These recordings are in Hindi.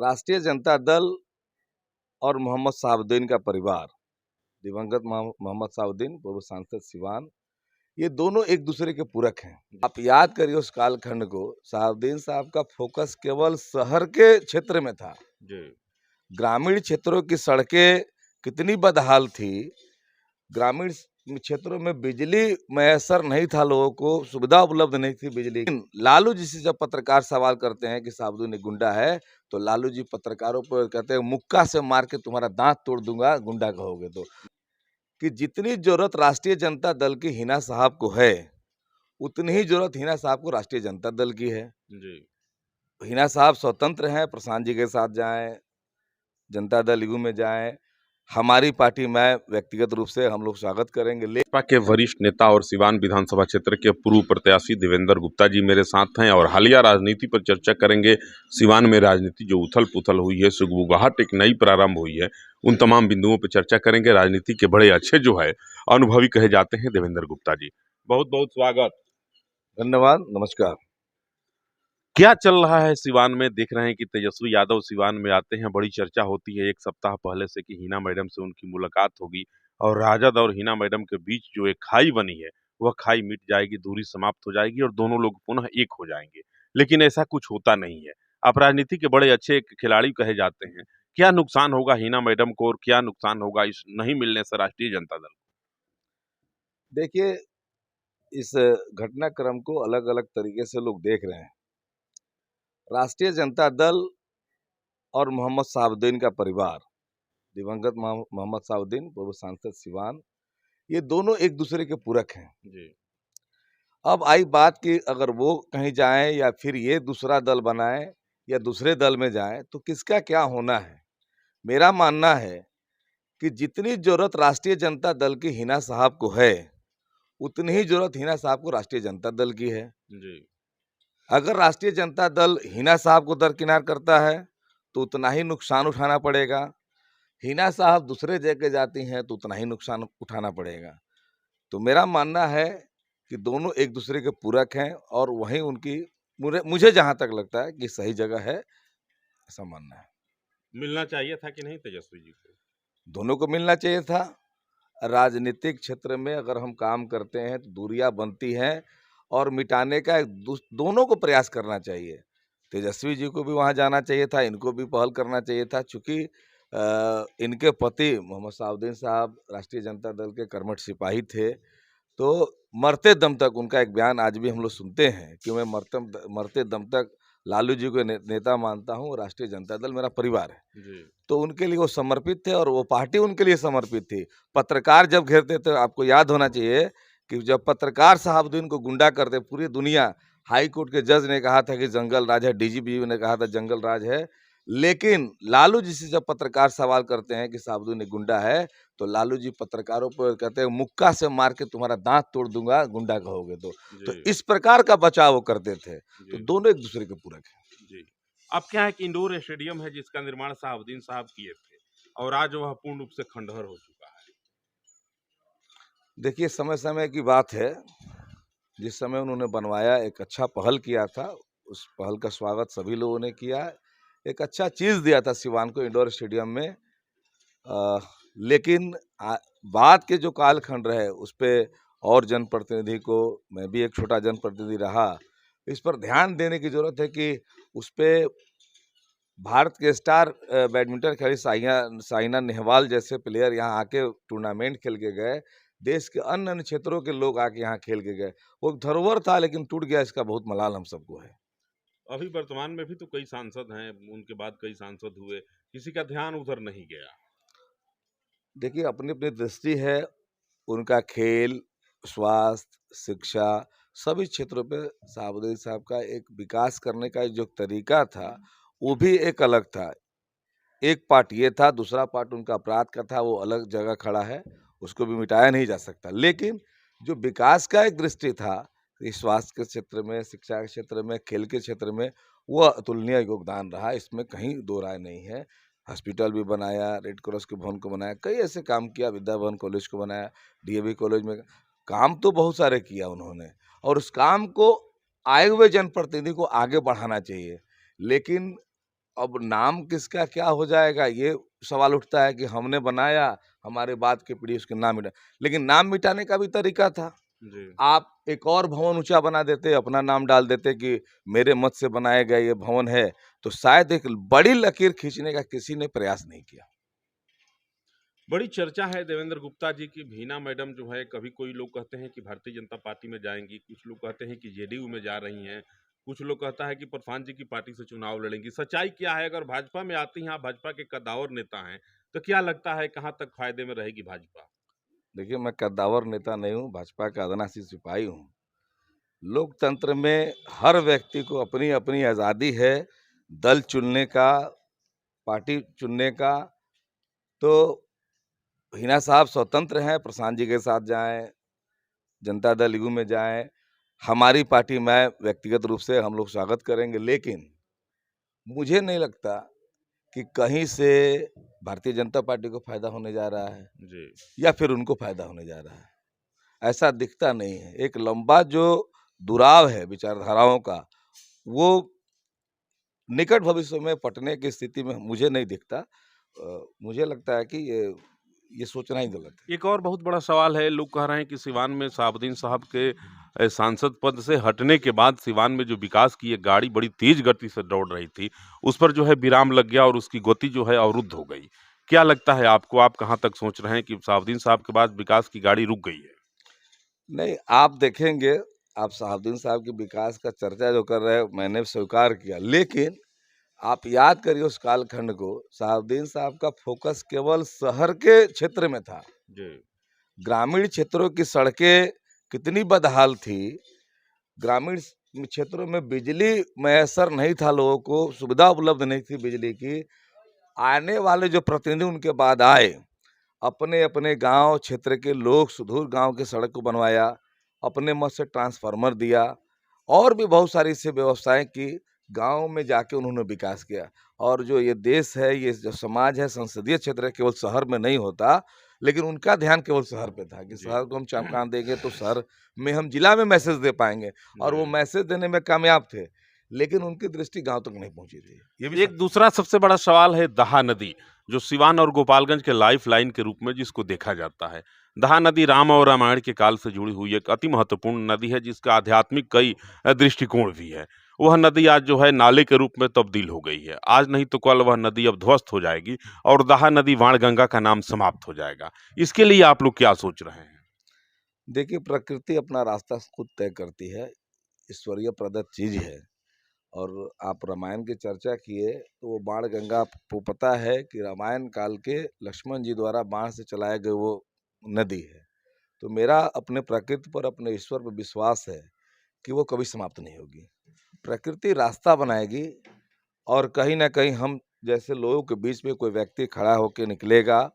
राष्ट्रीय जनता दल और मोहम्मद शहाबुद्दीन का परिवार, दिवंगत मोहम्मद शहाबुद्दीन, पूर्व सांसद सिवान, ये दोनों एक दूसरे के पूरक हैं। आप याद करिए उस कालखंड को, शहाबुद्दीन साहब का फोकस केवल शहर के क्षेत्र में था। ग्रामीण क्षेत्रों की सड़कें कितनी बदहाल थी, ग्रामीण क्षेत्रों में बिजली मैसर नहीं था, लोगों को सुविधा उपलब्ध नहीं थी बिजली। लालू जी से जब पत्रकार सवाल करते हैं कि शहाबुद्दीन एक गुंडा है, तो लालू जी पत्रकारों पर कहते हैं मुक्का से मार के तुम्हारा दांत तोड़ दूंगा गुंडा कहोगे तो। कि जितनी जरूरत राष्ट्रीय जनता दल की हिना साहब को है, उतनी ही जरूरत हिना साहब को राष्ट्रीय जनता दल की है जी। हिना साहब स्वतंत्र हैं, प्रशांत जी के साथ जाएं, जनता दल यू में जाएं, हमारी पार्टी में व्यक्तिगत रूप से हम लोग स्वागत करेंगे। भाजपा के वरिष्ठ नेता और सिवान विधानसभा क्षेत्र के पूर्व प्रत्याशी देवेंद्र गुप्ता जी मेरे साथ हैं और हालिया राजनीति पर चर्चा करेंगे। सिवान में राजनीति जो उथल पुथल हुई है, सुगबुगाहट एक नई प्रारंभ हुई है, उन तमाम बिंदुओं पर चर्चा करेंगे। राजनीति के बड़े अच्छे जो है अनुभवी कहे जाते हैं देवेंद्र गुप्ता जी, बहुत बहुत स्वागत। धन्यवाद, नमस्कार। क्या चल रहा है सिवान में? देख रहे हैं कि तेजस्वी यादव सिवान में आते हैं, बड़ी चर्चा होती है एक सप्ताह पहले से कि हिना मैडम से उनकी मुलाकात होगी और राजद और हिना मैडम के बीच जो एक खाई बनी है वह खाई मिट जाएगी, दूरी समाप्त हो जाएगी और दोनों लोग पुनः एक हो जाएंगे। लेकिन ऐसा कुछ होता नहीं है। आप राजनीति के बड़े अच्छे खिलाड़ी कहे जाते हैं, क्या नुकसान होगा हिना मैडम को और क्या नुकसान होगा इस नहीं मिलने से राष्ट्रीय जनता दल? देखिए, इस घटनाक्रम को अलग अलग तरीके से लोग देख रहे हैं। राष्ट्रीय जनता दल और मोहम्मद शहाबुद्दीन का परिवार, दिवंगत मोहम्मद शहाबुद्दीन, पूर्व सांसद सिवान, ये दोनों एक दूसरे के पूरक हैं जी। अब आई बात कि अगर वो कहीं जाएं या फिर ये दूसरा दल बनाएं या दूसरे दल में जाएं, तो किसका क्या होना है। मेरा मानना है कि जितनी जरूरत राष्ट्रीय जनता दल की हिना साहब को है, उतनी ही जरूरत हिना साहब को राष्ट्रीय जनता दल की है जी। अगर राष्ट्रीय जनता दल हिना साहब को दरकिनार करता है तो उतना ही नुकसान उठाना पड़ेगा, हिना साहब दूसरे जगह जाती हैं तो उतना ही नुकसान उठाना पड़ेगा। तो मेरा मानना है कि दोनों एक दूसरे के पूरक हैं और वहीं उनकी मुझे जहां तक लगता है कि सही जगह है, ऐसा मानना है। मिलना चाहिए था कि नहीं तेजस्वी जी को? दोनों को मिलना चाहिए था। राजनीतिक क्षेत्र में अगर हम काम करते हैं तो दूरियां बनती हैं और मिटाने का दोनों को प्रयास करना चाहिए। तेजस्वी जी को भी वहां जाना चाहिए था, इनको भी पहल करना चाहिए था, चूंकि इनके पति मोहम्मद शहाबुद्दीन साहब राष्ट्रीय जनता दल के कर्मठ सिपाही थे। तो मरते दम तक उनका एक बयान आज भी हम लोग सुनते हैं कि मैं मरते दम तक लालू जी को नेता मानता हूँ, राष्ट्रीय जनता दल मेरा परिवार है जी। तो उनके लिए वो समर्पित थे और वो पार्टी उनके लिए समर्पित थी। पत्रकार जब घेरते थे, आपको याद होना चाहिए कि जब पत्रकार शहाबुद्दीन को गुंडा करते, पूरी दुनिया, हाई कोर्ट के जज ने कहा था कि जंगल राज है, डीजीपी ने कहा था जंगल राज है, लेकिन लालू जी से जब पत्रकार सवाल करते हैं कि शहाबुद्दीन गुंडा है, तो लालू जी पत्रकारों पर कहते हैं मुक्का से मार के तुम्हारा दांत तोड़ दूंगा गुंडा कहोगे तो इस प्रकार का बचाव वो करते थे। तो दोनों एक दूसरे के पूरक हैं जी। अब क्या है कि इंडोर स्टेडियम है जिसका निर्माण शहाबुद्दीन साहब किए थे और आज वह पूर्ण रूप से खंडहर हो चुका है। देखिए, समय समय की बात है। जिस समय उन्होंने बनवाया, एक अच्छा पहल किया था, उस पहल का स्वागत सभी लोगों ने किया। एक अच्छा चीज दिया था सिवान को इंडोर स्टेडियम में, लेकिन बाद के जो कालखंड रहे उस पर और जनप्रतिनिधि को, मैं भी एक छोटा जनप्रतिनिधि रहा, इस पर ध्यान देने की जरूरत है कि उस पर भारत के स्टार बैडमिंटन खिलाड़ी साइना नेहवाल जैसे प्लेयर यहाँ आके टूर्नामेंट खेल के गए, देश के अन्य अन्य क्षेत्रों के लोग आके यहाँ खेल के गए। वो धरोहर था लेकिन टूट गया, इसका बहुत मलाल हम सबको है। अभी वर्तमान में भी तो कई सांसद हैं, उनके बाद कई सांसद हुए, किसी का ध्यान उधर नहीं गया। देखिए, अपनी अपनी दृष्टि है, उनका खेल, स्वास्थ्य, शिक्षा, सभी क्षेत्रों पे शहाबुद्दीन साहब का एक विकास करने का जो तरीका था वो भी एक अलग था। एक पार्ट ये था, दूसरा पार्ट उनका अपराध का था, वो अलग जगह खड़ा है, उसको भी मिटाया नहीं जा सकता। लेकिन जो विकास का एक दृष्टि था, स्वास्थ्य के क्षेत्र में, शिक्षा के क्षेत्र में, खेल के क्षेत्र में, वो अतुलनीय योगदान रहा, इसमें कहीं दो राय नहीं है। हॉस्पिटल भी बनाया, रेड क्रॉस के भवन को बनाया, कई ऐसे काम किया, विद्या भवन कॉलेज को बनाया, डीएवी कॉलेज में काम तो बहुत सारे किया उन्होंने, और उस काम को आए हुए जनप्रतिनिधि को आगे बढ़ाना चाहिए। लेकिन अब नाम किसका क्या हो जाएगा, ये सवाल उठता है कि हमने बनाया, हमारे बाद की पीढ़ी उसके नाम मिटा, लेकिन नाम मिटाने का भी तरीका था। जी। आप एक और भवन ऊँचा बना देते, अपना नाम डाल देते कि मेरे मत से बनाया गया ये भवन है, तो शायद एक बड़ी लकीर खींचने का किसी ने प्रयास नहीं किया। बड़ी चर्चा है देवेंद्र गुप्ता जी की, हिना मैडम जो है, कभी कोई लोग कहते हैं कि भारतीय जनता पार्टी में जाएंगी, कुछ लोग कहते हैं कि जेडीयू में जा रही हैं, कुछ लोग कहता है कि प्रधान जी की पार्टी से चुनाव लड़ेंगी। सच्चाई क्या है? अगर भाजपा में आती हैं, आप भाजपा के कद्दावर नेता हैं, तो क्या लगता है कहाँ तक फायदे में रहेगी भाजपा? देखिए, मैं कद्दावर नेता नहीं हूँ, भाजपा का अदना-सी सिपाही हूँ। लोकतंत्र में हर व्यक्ति को अपनी-अपनी आज़ादी है, दल चुनने का, पार्टी चुनने का, तो हिना साहब स्वतंत्र हैं, प्रशांत जी के साथ जाएँ, जनता दल यू में जाएँ, हमारी पार्टी में व्यक्तिगत रूप से हम लोग स्वागत करेंगे, लेकिन मुझे नहीं लगता कि कहीं से भारतीय जनता पार्टी को फ़ायदा होने जा रहा है जी। या फिर उनको फ़ायदा होने जा रहा है। ऐसा दिखता नहीं है। एक लंबा जो दुराव है विचारधाराओं का, वो निकट भविष्य में पटने की स्थिति में मुझे नहीं दिखता। मुझे लगता है कि ये सोचना ही गलत है। एक और बहुत बड़ा सवाल है, लोग कह रहे हैं कि सिवान में शहाबुद्दीन साहब के सांसद पद से हटने के बाद सिवान में जो विकास की एक गाड़ी बड़ी तेज गति से दौड़ रही थी, उस पर जो है विराम लग गया और उसकी गति जो है अवरुद्ध हो गई। क्या लगता है आपको? आप कहाँ तक सोच रहे हैं कि शहाबुद्दीन साहब के बाद विकास की गाड़ी रुक गई है? नहीं, आप देखेंगे, आप शहाबुद्दीन साहब के विकास का चर्चा जो कर रहे हैं, मैंने स्वीकार किया, लेकिन आप याद करिए उस कालखंड को, शहाबुद्दीन साहब का फ़ोकस केवल शहर के क्षेत्र में था। जी। ग्रामीण क्षेत्रों की सड़कें कितनी बदहाल थी, ग्रामीण क्षेत्रों में बिजली मैसर नहीं था, लोगों को सुविधा उपलब्ध नहीं थी बिजली की। आने वाले जो प्रतिनिधि उनके बाद आए, अपने-अपने गाँव क्षेत्र के लोग सुदूर गाँव की सड़क को बनवाया, अपने मत से ट्रांसफ़ार्मर दिया और भी बहुत सारी ऐसी व्यवस्थाएँ की, गाँव में जाके उन्होंने विकास किया। और जो ये देश है, ये जो समाज है, संसदीय क्षेत्र है, केवल शहर में नहीं होता, लेकिन उनका ध्यान केवल शहर पे था कि जी। शहर को हम चमकान देंगे तो शहर में हम जिला में मैसेज दे पाएँगे, और वो जी। मैसेज देने में कामयाब थे, लेकिन उनकी दृष्टि गाँव तक नहीं पहुँची थी। ये भी एक दूसरा सबसे बड़ा सवाल है दहा नदी, जो सिवान और गोपालगंज के लाइफलाइन के रूप में जिसको देखा जाता है। दहा नदी राम और रामायण के काल से जुड़ी हुई एक अति महत्वपूर्ण नदी है, जिसका आध्यात्मिक कई दृष्टिकोण भी है। वह नदी आज जो है नाले के रूप में तब्दील हो गई है। आज नहीं तो कल वह नदी अब ध्वस्त हो जाएगी और दहा नदी बाणगंगा का नाम समाप्त हो जाएगा। इसके लिए आप लोग क्या सोच रहे हैं? देखिए, प्रकृति अपना रास्ता खुद तय करती है, ईश्वरीय प्रदत्त चीज़ है। और आप रामायण की चर्चा किए, तो वो बाणगंगा आपको पता है कि रामायण काल के लक्ष्मण जी द्वारा बाण से चलाए गए वो नदी है। तो मेरा अपने प्रकृति पर, अपने ईश्वर पर विश्वास है कि वो कभी समाप्त नहीं होगी। प्रकृति रास्ता बनाएगी और कहीं न कहीं हम जैसे लोगों के बीच में कोई व्यक्ति खड़ा होके निकलेगा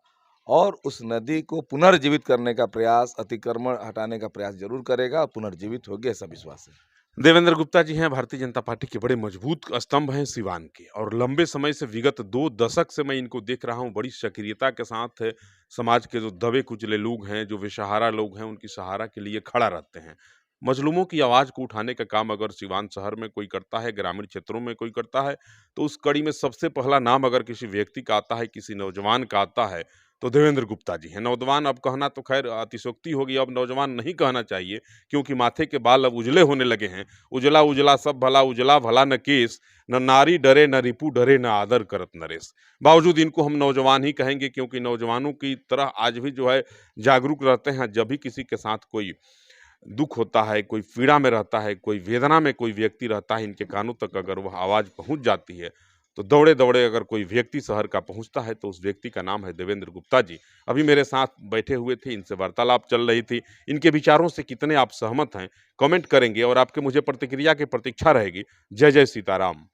और उस नदी को पुनर्जीवित करने का प्रयास, अतिक्रमण हटाने का प्रयास ज़रूर करेगा, पुनर्जीवित होगी, ऐसा विश्वास है। देवेंद्र गुप्ता जी हैं, भारतीय जनता पार्टी के बड़े मजबूत स्तंभ हैं सिवान के, और लंबे समय से विगत 2 दशक से मैं इनको देख रहा हूँ, बड़ी सक्रियता के साथ समाज के जो दबे कुचले लोग हैं, जो बेसहारा लोग हैं, उनकी सहारा के लिए खड़ा रहते हैं। मजलूमों की आवाज़ को उठाने का काम अगर सिवान शहर में कोई करता है, ग्रामीण क्षेत्रों में कोई करता है, तो उस कड़ी में सबसे पहला नाम अगर किसी व्यक्ति का आता है, किसी नौजवान का आता है, तो देवेंद्र गुप्ता जी हैं। नौजवान अब कहना तो खैर अतिशयोक्ति होगी, अब नौजवान नहीं कहना चाहिए, क्योंकि माथे के बाल अब उजले होने लगे हैं। उजला उजला सब भला, उजला भला न केस, न नारी डरे न रिपु डरे न आदर करत नरेश। बावजूद इनको हम नौजवान ही कहेंगे, क्योंकि नौजवानों की तरह आज भी जो है जागरूक रहते हैं। जब भी किसी के साथ कोई दुख होता है, कोई पीड़ा में रहता है, कोई वेदना में कोई व्यक्ति रहता है, इनके कानों तक अगर वह आवाज़ पहुँच जाती है, तो दौड़े-दौड़े अगर कोई व्यक्ति शहर का पहुँचता है, तो उस व्यक्ति का नाम है देवेंद्र गुप्ता जी। अभी मेरे साथ बैठे हुए थे, इनसे वार्तालाप चल रही थी। इनके विचारों से कितने आप सहमत हैं, कमेंट करेंगे और आपके मुझे प्रतिक्रिया की प्रतीक्षा रहेगी। जय जय सीताराम।